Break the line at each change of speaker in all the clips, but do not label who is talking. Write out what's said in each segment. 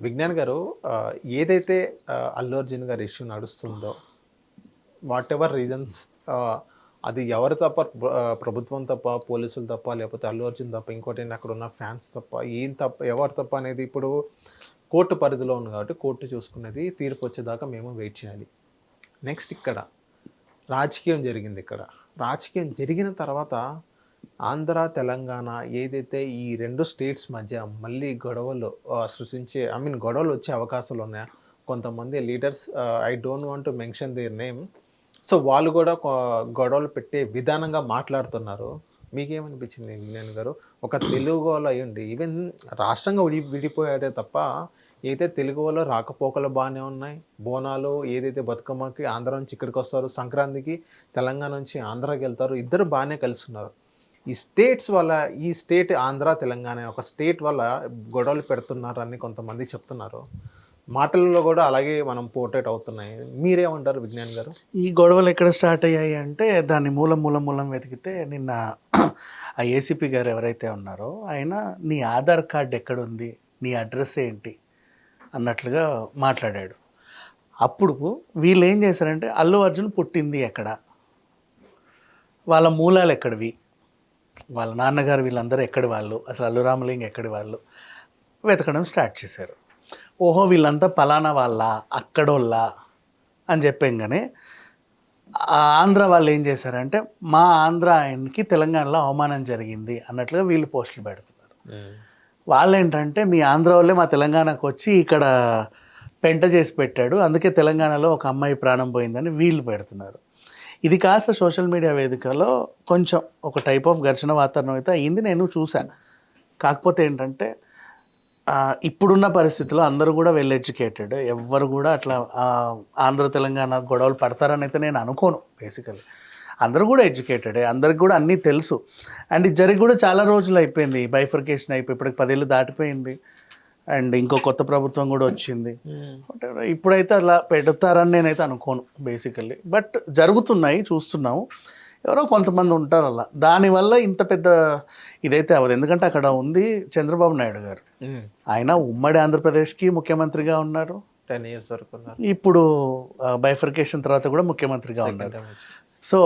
విజ్ఞాన్ గారు ఏదైతే అల్లు అర్జున్ గారి ఇష్యూ నడుస్తుందో వాట్ ఎవర్ రీజన్స్ అది ఎవరు తప్ప ప్రభుత్వం తప్ప పోలీసులు తప్ప లేకపోతే అల్లు అర్జున్ తప్ప ఇంకోటి అక్కడ ఉన్న ఫ్యాన్స్ తప్ప ఏం తప్ప ఎవరు తప్ప అనేది ఇప్పుడు కోర్టు పరిధిలో ఉంది కాబట్టి కోర్టు చూసుకునేది తీర్పు వచ్చేదాకా మేము వెయిట్ చేయాలి. నెక్స్ట్ ఇక్కడ రాజకీయం జరిగింది. ఇక్కడ రాజకీయం జరిగిన తర్వాత ఆంధ్ర తెలంగాణ ఏదైతే ఈ రెండు స్టేట్స్ మధ్య మళ్ళీ గొడవలు సృష్టించే గొడవలు వచ్చే అవకాశాలు ఉన్నాయా? కొంతమంది leaders, I don't want to mention their name, so వాళ్ళు కూడా గొడవలు పెట్టే విధానంగా మాట్లాడుతున్నారు. మీకేమనిపించింది విజ్ఞాన్ గారు? ఒక తెలుగు వాళ్ళు అయ్యండి, ఈవెన్ రాష్ట్రంగా విడిపోయాడే తప్ప అయితే తెలుగు వాళ్ళు రాకపోకలు బాగానే ఉన్నాయి. బోనాలు ఏదైతే బతుకమ్మకి ఆంధ్ర నుంచి ఇక్కడికి వస్తారు, సంక్రాంతికి తెలంగాణ నుంచి ఆంధ్రాకి వెళ్తారు, ఇద్దరు బాగానే కలిసి ఉన్నారు. ఈ స్టేట్స్ వల్ల, ఈ స్టేట్ ఆంధ్ర తెలంగాణ ఒక స్టేట్ వల్ల గొడవలు పెడుతున్నారని కొంతమంది చెప్తున్నారు. మాటల్లో కూడా అలాగే మనం పోర్ట్రేట్ అవుతున్నాయి. మీరేమంటారు విజ్ఞాన్ గారు?
ఈ గొడవలు ఎక్కడ స్టార్ట్ అయ్యాయి అంటే దాన్ని మూలం వెతికితే నిన్న ఆ ఏసీపీ గారు ఎవరైతే ఉన్నారో ఆయన నీ ఆధార్ కార్డు ఎక్కడుంది, నీ అడ్రస్ ఏంటి అన్నట్లుగా మాట్లాడాడు. అప్పుడు వీళ్ళు ఏం చేశారంటే అల్లు అర్జున్ పుట్టింది ఎక్కడ, వాళ్ళ మూలాలు ఎక్కడివి, వాళ్ళ నాన్నగారు వీళ్ళందరూ ఎక్కడి వాళ్ళు, అసలు అల్లు రామలింగ ఎక్కడి వాళ్ళు వెతకడం స్టార్ట్ చేశారు. ఓహో వీళ్ళంతా పలానా వాళ్ళ అక్కడోళ్ళ అని చెప్పంగానే ఆంధ్ర వాళ్ళు ఏం చేశారంటే మా ఆంధ్ర ఆయనకి తెలంగాణలో అవమానం జరిగింది అన్నట్లుగా వీళ్ళు పోస్టులు పెడుతున్నారు. వాళ్ళు ఏంటంటే మీ ఆంధ్ర వాళ్ళే మా తెలంగాణకు వచ్చి ఇక్కడ పెంట చేసి పెట్టాడు, అందుకే తెలంగాణలో ఒక అమ్మాయి ప్రాణం పోయిందని వీళ్ళు పెడుతున్నారు. ఇది కాస్త సోషల్ మీడియా వేదికలో కొంచెం ఒక టైప్ ఆఫ్ ఘర్షణ వాతావరణం అయితే అయింది, నేను చూశాను. కాకపోతే ఏంటంటే ఇప్పుడున్న పరిస్థితిలో అందరూ కూడా వెల్ ఎడ్యుకేటెడ్, ఎవ్వరు కూడా అట్లా ఆంధ్ర తెలంగాణ గొడవలు పడతారని అయితే నేను అనుకోను. బేసికలీ అందరూ కూడా ఎడ్యుకేటెడే, అందరికి కూడా అన్నీ తెలుసు. అండ్ ఇది జరిగి కూడా చాలా రోజులు అయిపోయింది, బైఫర్కేషన్ అయిపోయి ఇప్పటికి 10 ఏళ్ళు దాటిపోయింది. అండ్ ఇంకో కొత్త ప్రభుత్వం కూడా వచ్చింది. ఇప్పుడైతే అలా పెడతారని నేనైతే అనుకోను బేసికల్లీ. బట్ జరుగుతున్నాయి, చూస్తున్నాము. ఎవరో కొంతమంది ఉంటారు అలా, దానివల్ల ఇంత పెద్ద ఇదైతే అవ్వదు. ఎందుకంటే అక్కడ ఉంది చంద్రబాబు నాయుడు గారు, ఆయన ఉమ్మడి ఆంధ్రప్రదేశ్కి ముఖ్యమంత్రిగా ఉన్నారు,
10 years వరకు ఉన్నారు.
ఇప్పుడు బైఫర్కేషన్ తర్వాత కూడా ముఖ్యమంత్రిగా ఉన్నారు. సో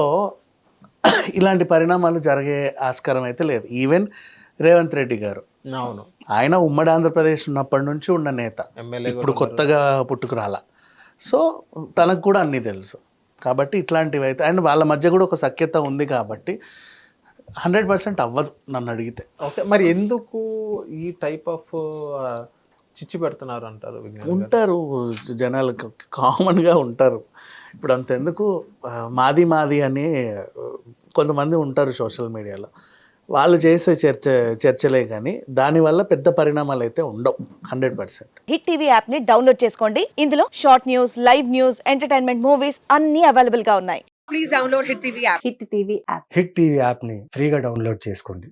ఇలాంటి పరిణామాలు జరిగే ఆస్కారం అయితే లేదు. ఈవెన్ రేవంత్ రెడ్డి గారు,
అవును,
ఆయన ఉమ్మడి ఆంధ్రప్రదేశ్ ఉన్నప్పటి నుంచి ఉన్న నేత, ఇప్పుడు కొత్తగా పుట్టుకురాల. సో తనకు కూడా అన్నీ తెలుసు కాబట్టి ఇట్లాంటివి అయితే, అండ్ వాళ్ళ మధ్య కూడా ఒక సఖ్యత ఉంది కాబట్టి 100% అవ్వదు నన్ను అడిగితే.
ఓకే, మరి ఎందుకు ఈ టైప్ ఆఫ్ చిచ్చు పెడుతున్నారు అంటారు?
ఉంటారు జనాలు, కామన్గా ఉంటారు. ఇప్పుడు అంతెందుకు మాది అని కొంతమంది ఉంటారు సోషల్ మీడియాలో, వాళ్ళు చేసే చర్చలే కానీ దానివల్ల పెద్ద పరిణామాలు అయితే ఉండవు 100%.
హిట్ టీవీ యాప్ ని డౌన్లోడ్ చేసుకోండి. ఇందులో short news, live news, entertainment movies అన్ని అవైలబుల్ గా ఉన్నాయి.
Please download Hit TV app.
Hit TV app.
Hit TV యాప్ని ఫ్రీగా డౌన్లోడ్ చేసుకోండి.